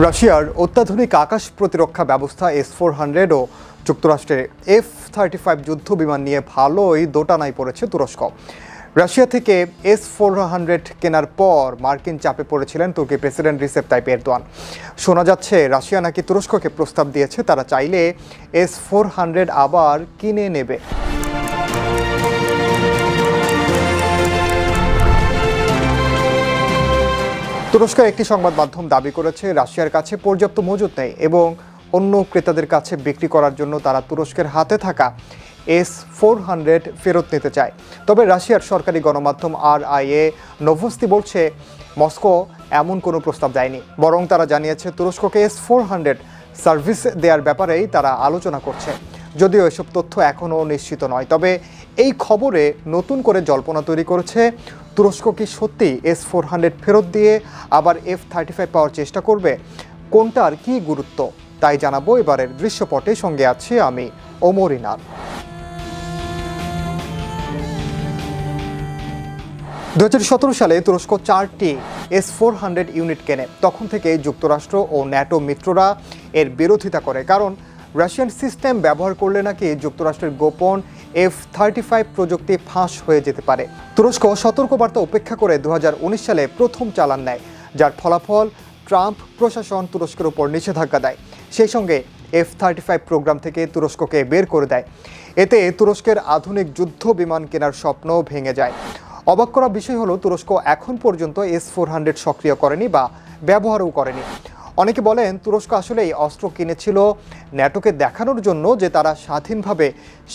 রাশিয়ার অত্যাধুনিক আকাশ প্রতিরক্ষা ব্যবস্থা S-400 ও যুক্তরাষ্ট্রের F-35 যুদ্ধ বিমান নিয়ে ভালোই দোটানায় পড়েছে তুরস্ক। রাশিয়া থেকে S-400 কেনার পর মার্কিন চাপে পড়েছিলেন তুর্কি প্রেসিডেন্ট রিসেপ তাইপ এরদোয়ান। শোনা যাচ্ছে রাশিয়া নাকি তুরস্ককে প্রস্তাব দিয়েছে তারা চাইলে S-400 আবার কিনে নেবে। তুরস্কের একটি সংবাদ মাধ্যম দাবি করেছে রাশিয়ার কাছে পর্যাপ্ত মজুত নেই এবং অন্য ক্রেতাদের কাছে বিক্রি করার জন্য তারা তুরস্কের হাতে থাকা S-400 ফেরত নিতে চায়। তবে রাশিয়ার সরকারি গণমাধ্যম RIA নোভোস্তি বলছে মস্কো এমন কোনো প্রস্তাব দেয়নি, বরং তারা জানিয়েছে তুরস্ককে S-400 সার্ভিস দেওয়ার ব্যাপারেই তারা আলোচনা করছে। যদিও এসব তথ্য এখনও নিশ্চিত নয়, তবে এই খবরে নতুন করে জল্পনা তৈরি করেছে তুরস্ক কি সত্যি S-400 ফেরত দিয়ে আবার F-35 পাওয়ার চেষ্টা করবে? কোনটার কি গুরুত্ব তাই জানাবো এবারের দৃশ্যপটে। সঙ্গে আছি আমি ওমর ইনার। 2017 সালে তুরস্ক 4টি S-400 ইউনিট কেনে। তখন থেকে যুক্তরাষ্ট্র ও ন্যাটো মিত্ররা এর বিরোধিতা করে, কারণ রাশিয়ান সিস্টেম ব্যবহার করলে নাকি যুক্তরাষ্ট্রের গোপন F-35 প্রযুক্তি ফাঁস হয়ে যেতে পারে। তুরস্ক সতর্কবার্তা উপেক্ষা করে 2019 সালে প্রথম চালান নেয়, যার ফলাফল ট্রাম্প প্রশাসন তুরস্কের উপর নিষেধাজ্ঞা দেয়। সেই সঙ্গে F-35 প্রোগ্রাম থেকে তুরস্ককে বের করে দেয়। এতে তুরস্কের আধুনিক যুদ্ধ বিমান কেনার স্বপ্ন ভেঙে যায়। অবাক করা বিষয় হলো তুরস্ক এখন পর্যন্ত S-400 সক্রিয় করেনি বা ব্যবহারও করেনি। অনেকে বলেন তুরস্ক আসলে এই অস্ত্র কিনেছিল ন্যাটোকে দেখানোর জন্য যে তারা স্বাধীনভাবে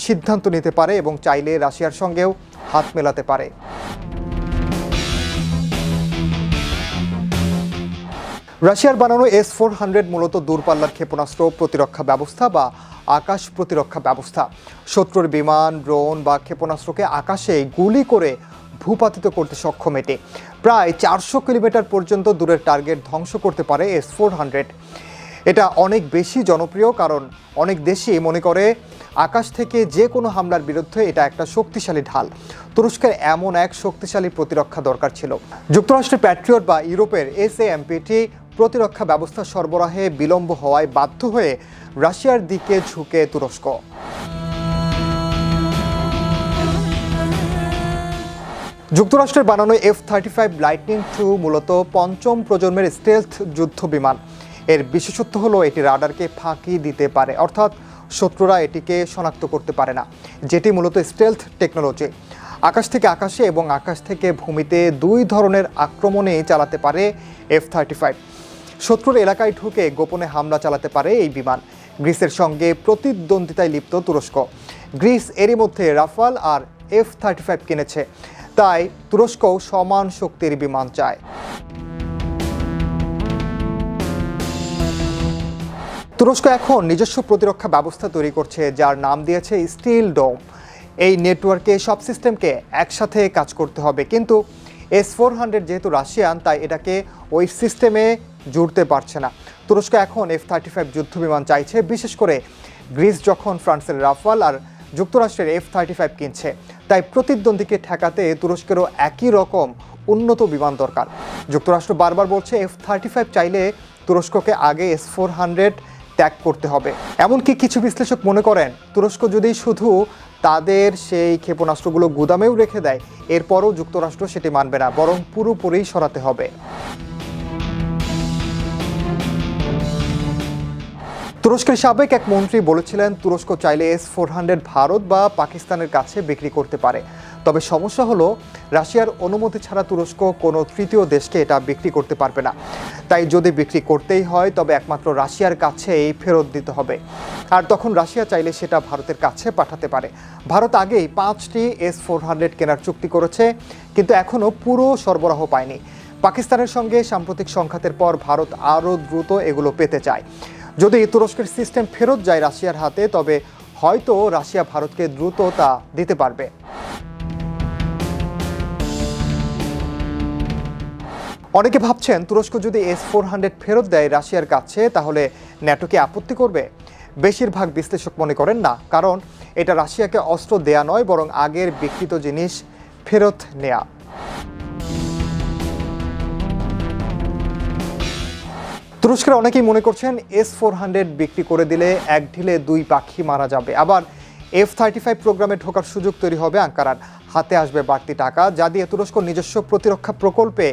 সিদ্ধান্ত নিতে পারে এবং চাইলে রাশিয়ার সঙ্গেও হাত মেলাতে পারে। রাশিয়ার বানানো S-400 মূলত দূরপাল্লার ক্ষেপণাস্ত্র প্রতিরক্ষা ব্যবস্থা বা আকাশ প্রতিরক্ষা ব্যবস্থা। শত্রুর বিমান, ড্রোন বা ক্ষেপণাস্ত্রকে আকাশে গুলি করে ভূপাতিত করতে সক্ষম এটি। প্রায় 400 কিলোমিটার পর্যন্ত দূরের টার্গেট ধ্বংস করতে পারে S-400। এটা অনেক বেশি জনপ্রিয় কারণ অনেক দেশই মনে করে আকাশ থেকে যে কোনো হামলার বিরুদ্ধে এটা একটা শক্তিশালী ঢাল। তুরস্কের এমন এক শক্তিশালী প্রতিরক্ষা দরকার ছিল। যুক্তরাষ্ট্রের প্যাট্রিয়ট বা ইউরোপের SAMPT প্রতিরক্ষা ব্যবস্থা সরবরাহে বিলম্ব হওয়ায় বাধ্য হয়ে রাশিয়ার দিকে ঝুঁকে তুরস্ক। যুক্তরাষ্ট্রের বানানো F-35 লাইটনিং II মূলত পঞ্চম প্রজন্মের স্টেলথ যুদ্ধ বিমান। এর বিশেষত্ব হলো এটি রাডারকে ফাঁকি দিতে পারে, অর্থাৎ শত্রুরা এটিকে শনাক্ত করতে পারে না, যেটি মূলত স্টেলথ টেকনোলজি। আকাশ থেকে আকাশে এবং আকাশ থেকে ভূমিতে দুই ধরনের আক্রমণেই চালাতে পারে F-35। শত্রুর এলাকায় ঢুকে গোপনে হামলা চালাতে পারে এই বিমান। গ্রিসের সঙ্গে প্রতিদ্বন্দ্বিতায় লিপ্ত তুরস্ক। গ্রিস এরই মধ্যে রাফাল আর F-35 কিনেছে, তাই তুরস্কও সমান শক্তির বিমান চায়। তুরস্ক এখন নিজস্ব প্রতিরক্ষা ব্যবস্থা তৈরি করছে, যার নাম দিয়েছে স্টিল ডোম। এই নেটওয়ার্কে সব সিস্টেমকে একসাথে কাজ করতে হবে, কিন্তু S-400 যেহেতু রাশিয়ান তাই এটাকে ওই সিস্টেমে জুড়তে পারছে না। তুরস্ক এখন F-35 যুদ্ধ বিমান চাইছে, বিশেষ করে গ্রিস যখন ফ্রান্সের রাফাল আর যুক্তরাষ্ট্রের F-35 কিনছে। তাই প্রতিদ্বন্দ্বীকে ঠেকাতে তুরস্কেরও একই রকম উন্নত বিমান দরকার। যুক্তরাষ্ট্র বারবার বলছে F-35 চাইলে তুরস্ককে আগে S-400 ত্যাগ করতে হবে। এমনকি কিছু বিশ্লেষক মনে করেন তুরস্ক যদি শুধু তাদের সেই ক্ষেপণাস্ত্রগুলো গুদামেও রেখে দেয়, এরপরও যুক্তরাষ্ট্র সেটি মানবে না, বরং পুরোপুরি সরাতে হবে। তুরস্কের সাবেক এক মন্ত্রী বলেছিলেন তুরস্ক চাইলে S-400 ভারত বা পাকিস্তানের কাছে বিক্রি করতে পারে। তবে সমস্যা হলো রাশিয়ার অনুমতি ছাড়া তুরস্ক কোনো তৃতীয় দেশকে এটা বিক্রি করতে পারবে না। তাই যদি বিক্রি করতেই হয় তবে একমাত্র রাশিয়ার কাছেই ফেরত দিতে হবে। আর তখন রাশিয়া চাইলে সেটা ভারতের কাছে পাঠাতে পারে। ভারত আগেই 5টি S-400 কেনার চুক্তি করেছে, কিন্তু এখনও পুরো সরবরাহ পায়নি। পাকিস্তানের সঙ্গে সাম্প্রতিক সংঘাতের পর ভারত আরও দ্রুত এগুলো পেতে চায়। যদি তুরস্কের সিস্টেম ফেরত যায় রাশিয়ার হাতে, তবে হয়তো রাশিয়া ভারতকে দ্রুত তা দিতে পারবে। অনেকে ভাবছেন তুরস্ক যদি S-400 ফেরত দেয় রাশিয়ার কাছে তাহলে ন্যাটো কি আপত্তি করবে? বেশিরভাগ বিশ্লেষক মনে করেন না, কারণ এটা রাশিয়াকে অস্ত্র দেয়া নয়, বরং আগের বিক্রিত জিনিস ফেরত নেয়া। তুরস্কের অনেকেই মনে করছেন S-400 বিক্রি করে দিলে এক ঢিলে দুই পাখি মারা যাবে। আবার F-35 প্রোগ্রামে ঢোকার সুযোগ তৈরি হবে আঙ্কারার, হাতে আসবে বাড়তি টাকা, যা দিয়ে তুরস্ক নিজস্ব প্রতিরক্ষা প্রকল্পে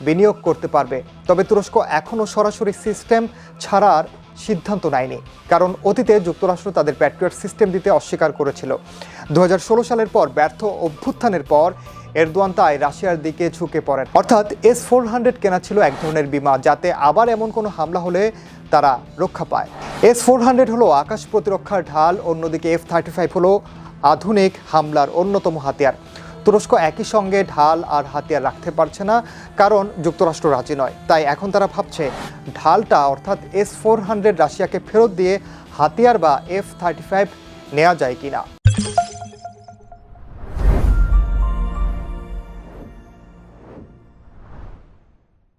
বিনিয়োগ করতে পারবে। তবে তুরস্ক এখনও সরাসরি সিস্টেম ছাড়ার সিদ্ধান্ত নেয়নি, কারণ অতীতে যুক্তরাষ্ট্র তাদের প্যাট্রিয়ট সিস্টেম দিতে অস্বীকার করেছিল। 2016 সালের পর ব্যর্থ অভ্যুত্থানের পর এরদোয়ান তাই রাশিয়ার দিকে ঝুঁকে পড়েন। অর্থাৎ S-400 কেনা ছিল এক ধরনের বিমা, যাতে আবার এমন কোনো হামলা হলে তারা রক্ষা পায়। S-400 হলো আকাশ প্রতিরক্ষার ঢাল, অন্যদিকে F-35 হলো আধুনিক হামলার অন্যতম হাতিয়ার। তুরস্ক একই সঙ্গে ঢাল আর হাতিয়ার রাখতে পারছে না, কারণ যুক্তরাষ্ট্র রাজি নয়। তাই এখন তারা ভাবছে ঢালটা অর্থাৎ S-400 রাশিয়াকে ফেরত দিয়ে হাতিয়ার বা F-35 নেওয়া যায় কিনা।